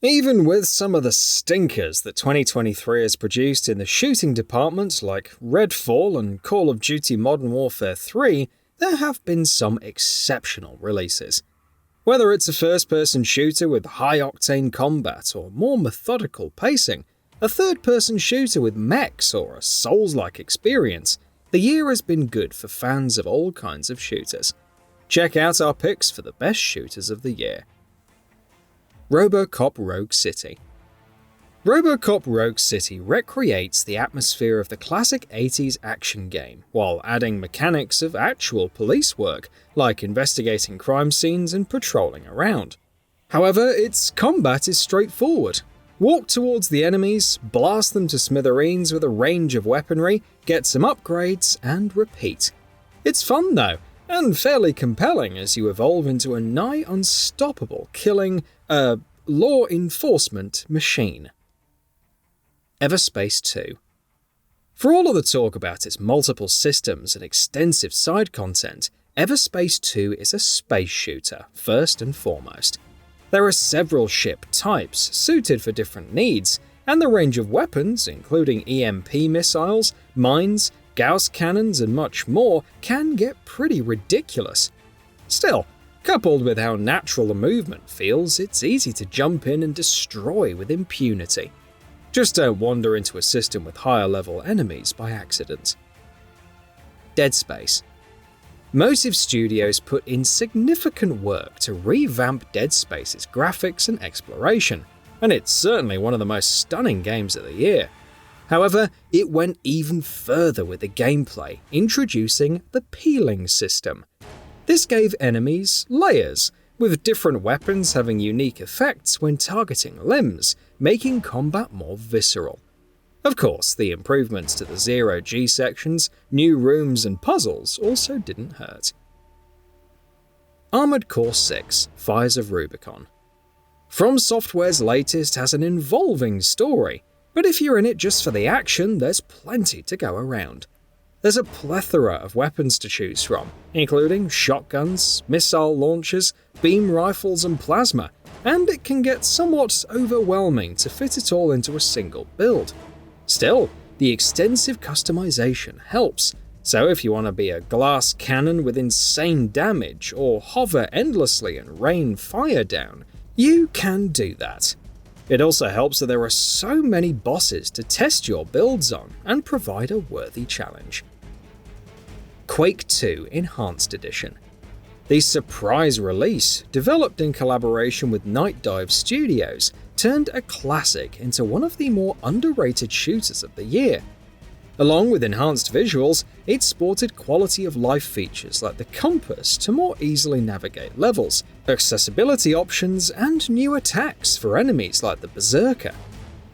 Even with some of the stinkers that 2023 has produced in the shooting department, like Redfall and Call of Duty Modern Warfare 3, there have been some exceptional releases. Whether it's a first-person shooter with high-octane combat or more methodical pacing, a third-person shooter with mechs or a Souls-like experience, the year has been good for fans of all kinds of shooters. Check out our picks for the best shooters of the year. RoboCop Rogue City. RoboCop Rogue City recreates the atmosphere of the classic 80s action game, while adding mechanics of actual police work, like investigating crime scenes and patrolling around. However, its combat is straightforward. Walk towards the enemies, blast them to smithereens with a range of weaponry, get some upgrades, and repeat. It's fun though, and fairly compelling as you evolve into a nigh unstoppable killing, law enforcement machine. Everspace II. For all of the talk about its multiple systems and extensive side content, Everspace II is a space shooter, first and foremost. There are several ship types suited for different needs, and the range of weapons, including EMP missiles, mines, Gauss cannons, and much more, can get pretty ridiculous. Still, coupled with how natural the movement feels, it's easy to jump in and destroy with impunity. Just don't wander into a system with higher level enemies by accident. Dead Space. Motive Studios put in significant work to revamp Dead Space's graphics and exploration, and it's certainly one of the most stunning games of the year. However, it went even further with the gameplay, introducing the peeling system. This gave enemies layers, with different weapons having unique effects when targeting limbs, making combat more visceral. Of course, the improvements to the zero-G sections, new rooms and puzzles also didn't hurt. Armored Core 6: Fires of Rubicon. From Software's latest has an involving story, but if you're in it just for the action, there's plenty to go around. There's a plethora of weapons to choose from, including shotguns, missile launchers, beam rifles and plasma, and it can get somewhat overwhelming to fit it all into a single build. Still, the extensive customization helps, so if you want to be a glass cannon with insane damage or hover endlessly and rain fire down, you can do that. It also helps that there are so many bosses to test your builds on and provide a worthy challenge. Quake 2 Enhanced Edition. The surprise release, developed in collaboration with Night Dive Studios, turned a classic into one of the more underrated shooters of the year. Along with enhanced visuals, it sported quality-of-life features like the compass to more easily navigate levels, accessibility options, and new attacks for enemies like the Berserker.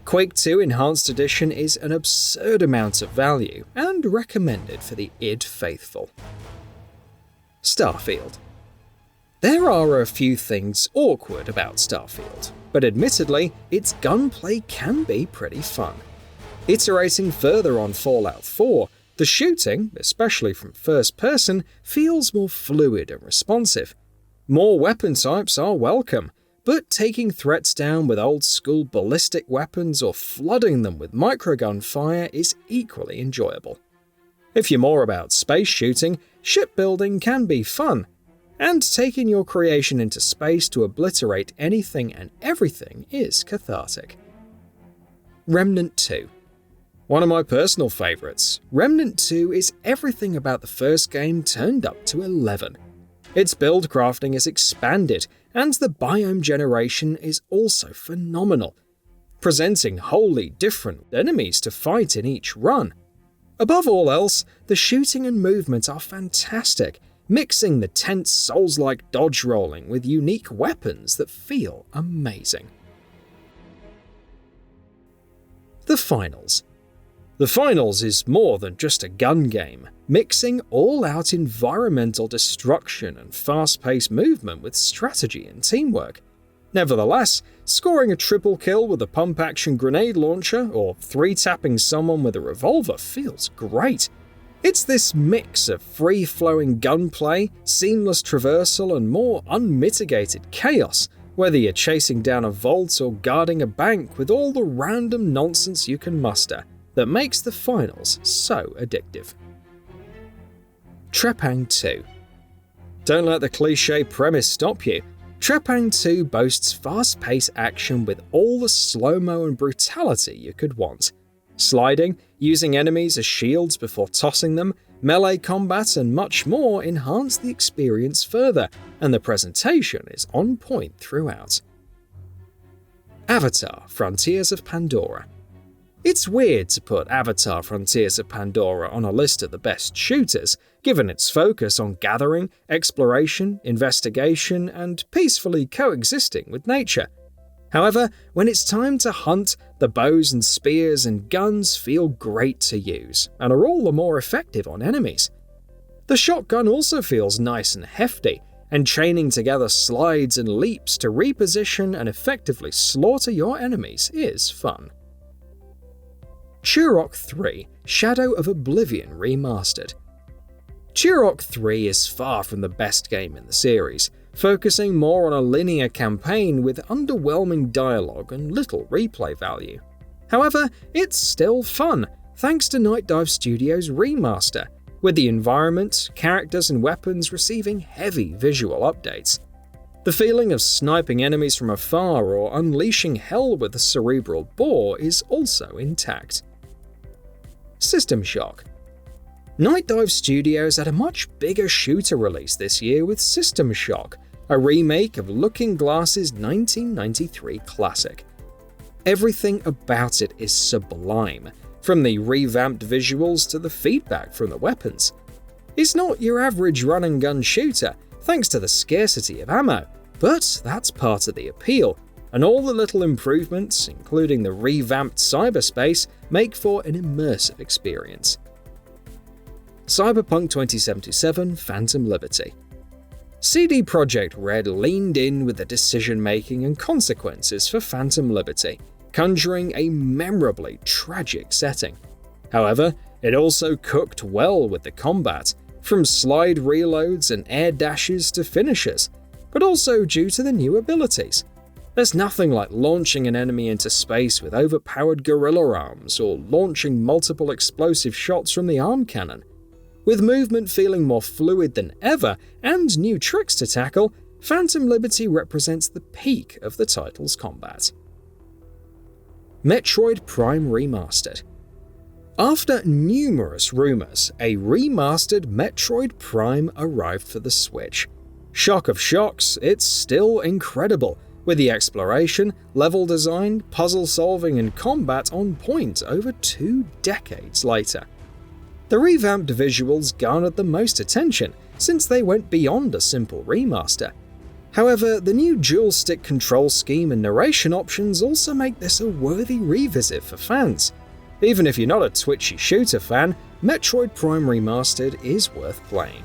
Quake 2 Enhanced Edition is an absurd amount of value, and recommended for the id faithful. Starfield. There are a few things awkward about Starfield, but admittedly, its gunplay can be pretty fun. Iterating further on Fallout 4, the shooting, especially from first person, feels more fluid and responsive. More weapon types are welcome, but taking threats down with old-school ballistic weapons or flooding them with microgun fire is equally enjoyable. If you're more about space shooting, shipbuilding can be fun, and taking your creation into space to obliterate anything and everything is cathartic. Remnant 2. One of my personal favourites, Remnant 2 is everything about the first game turned up to 11. Its build crafting is expanded, and the biome generation is also phenomenal, presenting wholly different enemies to fight in each run. Above all else, the shooting and movement are fantastic, mixing the tense Souls-like dodge rolling with unique weapons that feel amazing. The Finals. The Finals is more than just a gun game, mixing all-out environmental destruction and fast-paced movement with strategy and teamwork. Nevertheless, scoring a triple kill with a pump-action grenade launcher or 3-tapping someone with a revolver feels great. It's this mix of free-flowing gunplay, seamless traversal, and more unmitigated chaos whether you're chasing down a vault or guarding a bank with all the random nonsense you can muster that makes the finals so addictive. Trepang 2. Don't let the cliché premise stop you. Trepang 2 boasts fast-paced action with all the slow-mo and brutality you could want. Sliding, using enemies as shields before tossing them, melee combat and much more enhance the experience further, and the presentation is on point throughout. Avatar: Frontiers of Pandora. It's weird to put Avatar: Frontiers of Pandora on a list of the best shooters, given its focus on gathering, exploration, investigation, and peacefully coexisting with nature. However, when it's time to hunt, the bows and spears and guns feel great to use, and are all the more effective on enemies. The shotgun also feels nice and hefty, and chaining together slides and leaps to reposition and effectively slaughter your enemies is fun. Turok 3: Shadow of Oblivion Remastered. Turok 3 is far from the best game in the series, focusing more on a linear campaign with underwhelming dialogue and little replay value. However, it's still fun, thanks to Night Dive Studios' remaster, with the environment, characters and weapons receiving heavy visual updates. The feeling of sniping enemies from afar or unleashing hell with a cerebral bore is also intact. System Shock. Night Dive Studios had a much bigger shooter release this year with System Shock, a remake of Looking Glass's 1993 classic. Everything about it is sublime, from the revamped visuals to the feedback from the weapons. It's not your average run-and-gun shooter, thanks to the scarcity of ammo, but that's part of the appeal, and all the little improvements, including the revamped cyberspace, make for an immersive experience. Cyberpunk 2077: Phantom Liberty. CD Projekt Red leaned in with the decision-making and consequences for Phantom Liberty, conjuring a memorably tragic setting. However, it also cooked well with the combat, from slide reloads and air dashes to finishers, but also due to the new abilities. There's nothing like launching an enemy into space with overpowered gorilla arms or launching multiple explosive shots from the arm cannon. With movement feeling more fluid than ever and new tricks to tackle, Phantom Liberty represents the peak of the title's combat. Metroid Prime Remastered. After numerous rumors, a remastered Metroid Prime arrived for the Switch. Shock of shocks, it's still incredible, with the exploration, level design, puzzle solving and combat on point over 2 decades later. The revamped visuals garnered the most attention, since they went beyond a simple remaster. However, the new dual-stick control scheme and narration options also make this a worthy revisit for fans. Even if you're not a twitchy shooter fan, Metroid Prime Remastered is worth playing.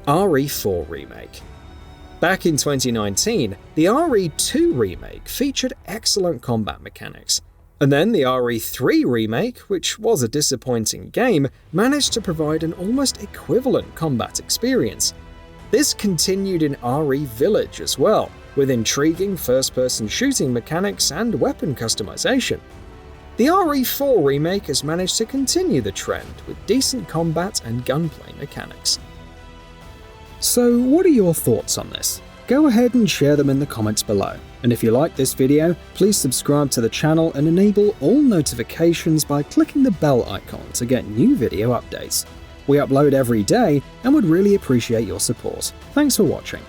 RE4 Remake. Back in 2019, the RE2 Remake featured excellent combat mechanics. And then the RE3 Remake, which was a disappointing game, managed to provide an almost equivalent combat experience. This continued in RE Village as well, with intriguing first-person shooting mechanics and weapon customization. The RE4 Remake has managed to continue the trend with decent combat and gunplay mechanics. So what are your thoughts on this? Go ahead and share them in the comments below. And if you like this video, please subscribe to the channel and enable all notifications by clicking the bell icon to get new video updates. We upload every day and would really appreciate your support. Thanks for watching.